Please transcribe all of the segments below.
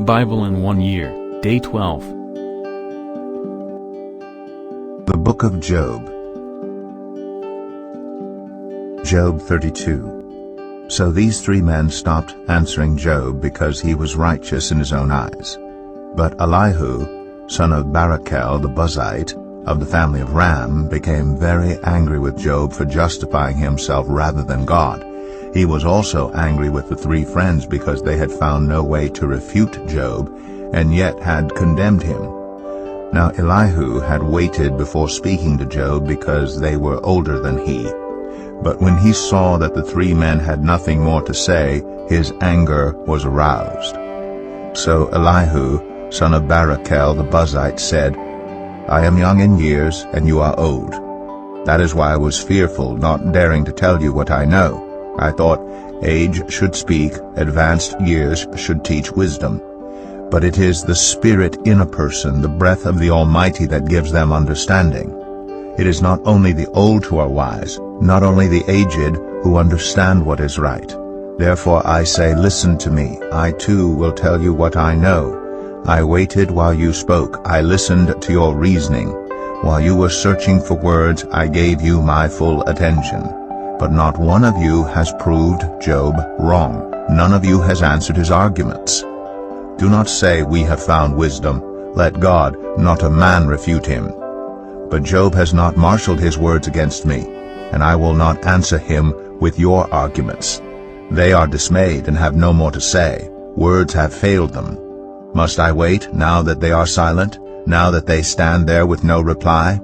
Bible in 1 year, Day 12. The Book of Job. Job 32. So these three men stopped answering Job because he was righteous in his own eyes. But Elihu, son of Barachel the Buzite, of the family of Ram, became very angry with Job for justifying himself rather than God. He was also angry with the three friends because they had found no way to refute Job, and yet had condemned him. Now Elihu had waited before speaking to Job because they were older than he. But when he saw that the three men had nothing more to say, his anger was aroused. So Elihu, son of Barachel the Buzite, said, I am young in years, and you are old. That is why I was fearful, not daring to tell you what I know. I thought, age should speak, advanced years should teach wisdom. But it is the Spirit in a person, the breath of the Almighty, that gives them understanding. It is not only the old who are wise, not only the aged who understand what is right. Therefore I say, listen to me. I too will tell you what I know. I waited while you spoke. I listened to your reasoning. While you were searching for words, I gave you my full attention. But not one of you has proved Job wrong. None of you has answered his arguments. Do not say, we have found wisdom. Let God, not a man, refute him. But Job has not marshaled his words against me, and I will not answer him with your arguments. They are dismayed and have no more to say. Words have failed them. Must I wait now that they are silent, now that they stand there with no reply?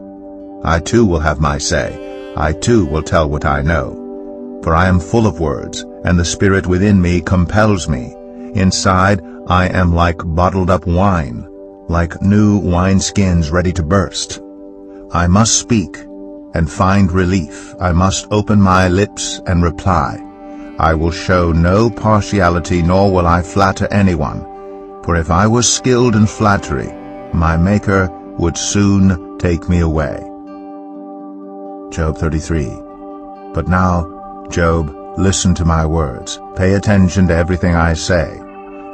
I too will have my say. I too will tell what I know. For I am full of words, and the Spirit within me compels me. Inside I am like bottled up wine, like new wineskins ready to burst. I must speak and find relief. I must open my lips and reply. I will show no partiality, nor will I flatter anyone. For if I was skilled in flattery, my Maker would soon take me away. Job 33. But now, Job, listen to my words. Pay attention to everything I say.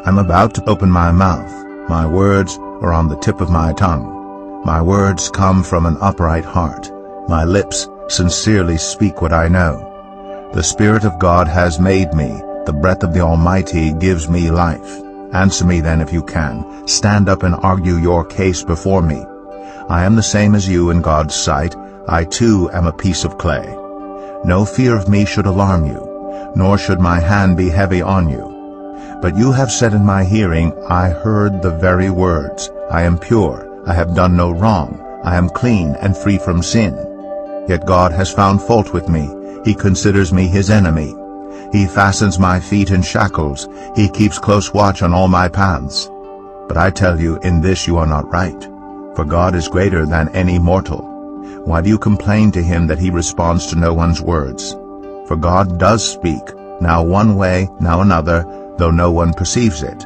I'm about to open my mouth. My words are on the tip of my tongue. My words come from an upright heart. My lips sincerely speak what I know. The Spirit of God has made me. The breath of the Almighty gives me life. Answer me then if you can. Stand up and argue your case before me. I am the same as you in God's sight. I too am a piece of clay. No fear of me should alarm you, nor should my hand be heavy on you. But you have said in my hearing, I heard the very words. I am pure, I have done no wrong, I am clean and free from sin. Yet God has found fault with me. He considers me his enemy. He fastens my feet in shackles. He keeps close watch on all my paths. But I tell you, in this you are not right. For God is greater than any mortal. Why do you complain to him that he responds to no one's words? For God does speak, now one way, now another, though no one perceives it.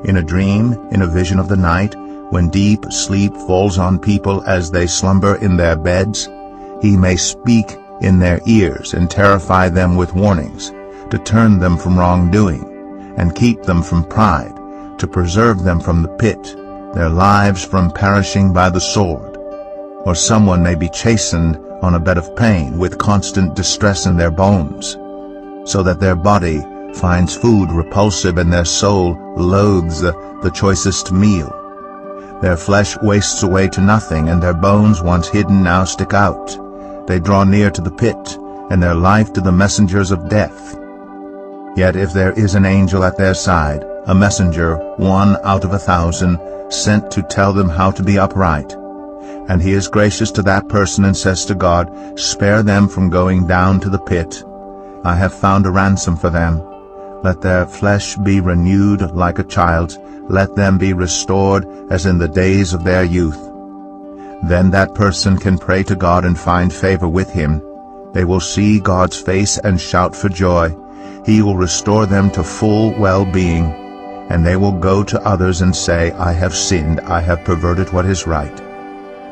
In a dream, in a vision of the night, when deep sleep falls on people as they slumber in their beds, he may speak in their ears and terrify them with warnings, to turn them from wrongdoing, and keep them from pride, to preserve them from the pit, their lives from perishing by the sword. Or someone may be chastened on a bed of pain with constant distress in their bones, so that their body finds food repulsive and their soul loathes the choicest meal. Their flesh wastes away to nothing, and their bones once hidden now stick out. They draw near to the pit, and their life to the messengers of death. Yet if there is an angel at their side, a messenger, 1 out of 1,000, sent to tell them how to be upright, and he is gracious to that person and says to God, spare them from going down to the pit. I have found a ransom for them. Let their flesh be renewed like a child's. Let them be restored as in the days of their youth. Then that person can pray to God and find favor with him. They will see God's face and shout for joy. He will restore them to full well-being, and they will go to others and say, I have sinned, I have perverted what is right.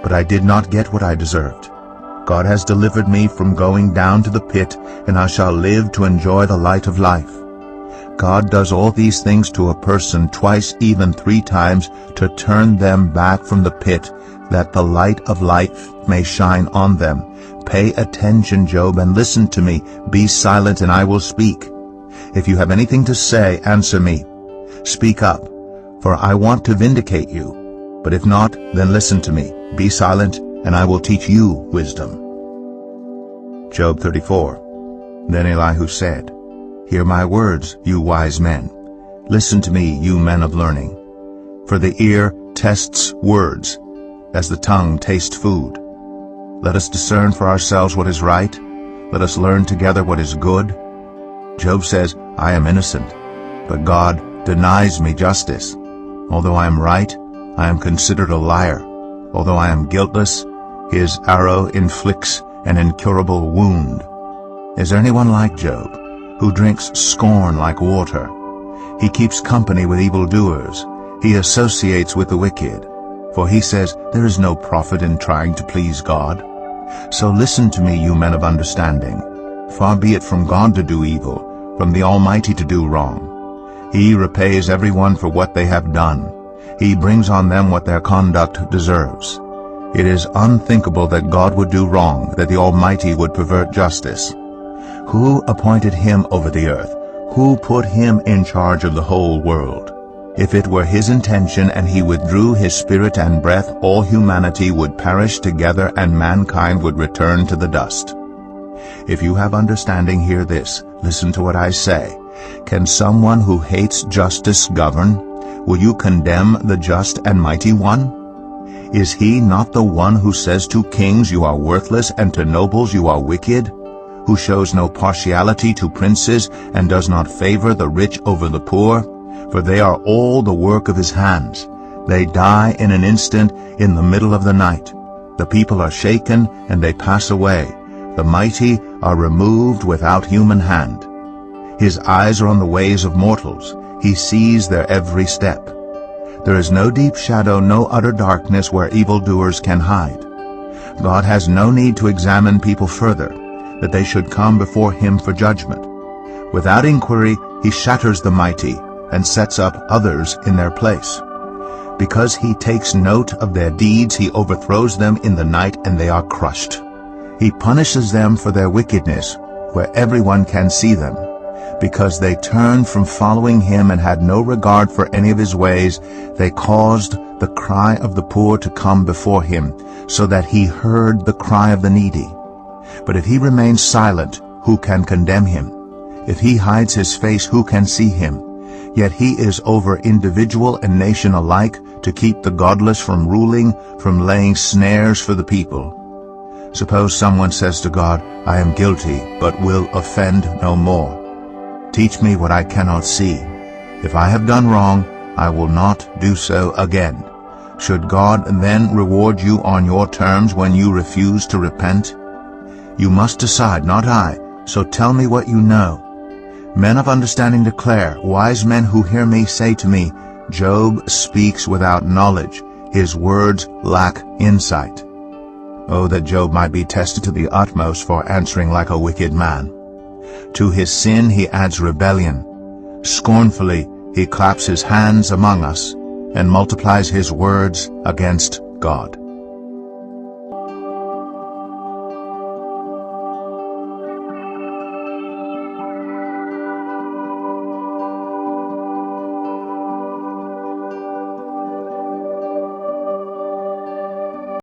But I did not get what I deserved. God has delivered me from going down to the pit, and I shall live to enjoy the light of life. God does all these things to a person twice, even 3 times, to turn them back from the pit, that the light of life may shine on them. Pay attention, Job, and listen to me. Be silent, and I will speak. If you have anything to say, answer me. Speak up, for I want to vindicate you. But if not, then listen to me. Be silent, and I will teach you wisdom. Job 34. Then Elihu said, Hear my words, you wise men. Listen to me, you men of learning. For the ear tests words, as the tongue tastes food. Let us discern for ourselves what is right. Let us learn together what is good. Job says, I am innocent, but God denies me justice. Although I am right, I am considered a liar. Although I am guiltless, his arrow inflicts an incurable wound. Is there anyone like Job, who drinks scorn like water? He keeps company with evildoers. He associates with the wicked. For he says, there is no profit in trying to please God. So listen to me, you men of understanding. Far be it from God to do evil, from the Almighty to do wrong. He repays everyone for what they have done. He brings on them what their conduct deserves. It is unthinkable that God would do wrong, that the Almighty would pervert justice. Who appointed him over the earth? Who put him in charge of the whole world? If it were his intention and he withdrew his spirit and breath, all humanity would perish together and mankind would return to the dust. If you have understanding, hear this. Listen to what I say. Can someone who hates justice govern? Will you condemn the just and mighty one? Is he not the one who says to kings, you are worthless, and to nobles, you are wicked? Who shows no partiality to princes, and does not favor the rich over the poor? For they are all the work of his hands. They die in an instant, in the middle of the night. The people are shaken, and they pass away. The mighty are removed without human hand. His eyes are on the ways of mortals. He sees their every step. There is no deep shadow, no utter darkness where evildoers can hide. God has no need to examine people further, that they should come before him for judgment. Without inquiry, he shatters the mighty and sets up others in their place. Because he takes note of their deeds, he overthrows them in the night, and they are crushed. He punishes them for their wickedness, where everyone can see them. Because they turned from following him and had no regard for any of his ways, they caused the cry of the poor to come before him, so that he heard the cry of the needy. But if he remains silent, who can condemn him? If he hides his face, who can see him? Yet he is over individual and nation alike, to keep the godless from ruling, from laying snares for the people. Suppose someone says to God, I am guilty, but will offend no more. Teach me what I cannot see. If I have done wrong, I will not do so again. Should God then reward you on your terms when you refuse to repent? You must decide, not I, so tell me what you know. Men of understanding declare, wise men who hear me say to me, Job speaks without knowledge, his words lack insight. Oh, that Job might be tested to the utmost for answering like a wicked man. To his sin he adds rebellion. Scornfully he claps his hands among us and multiplies his words against God.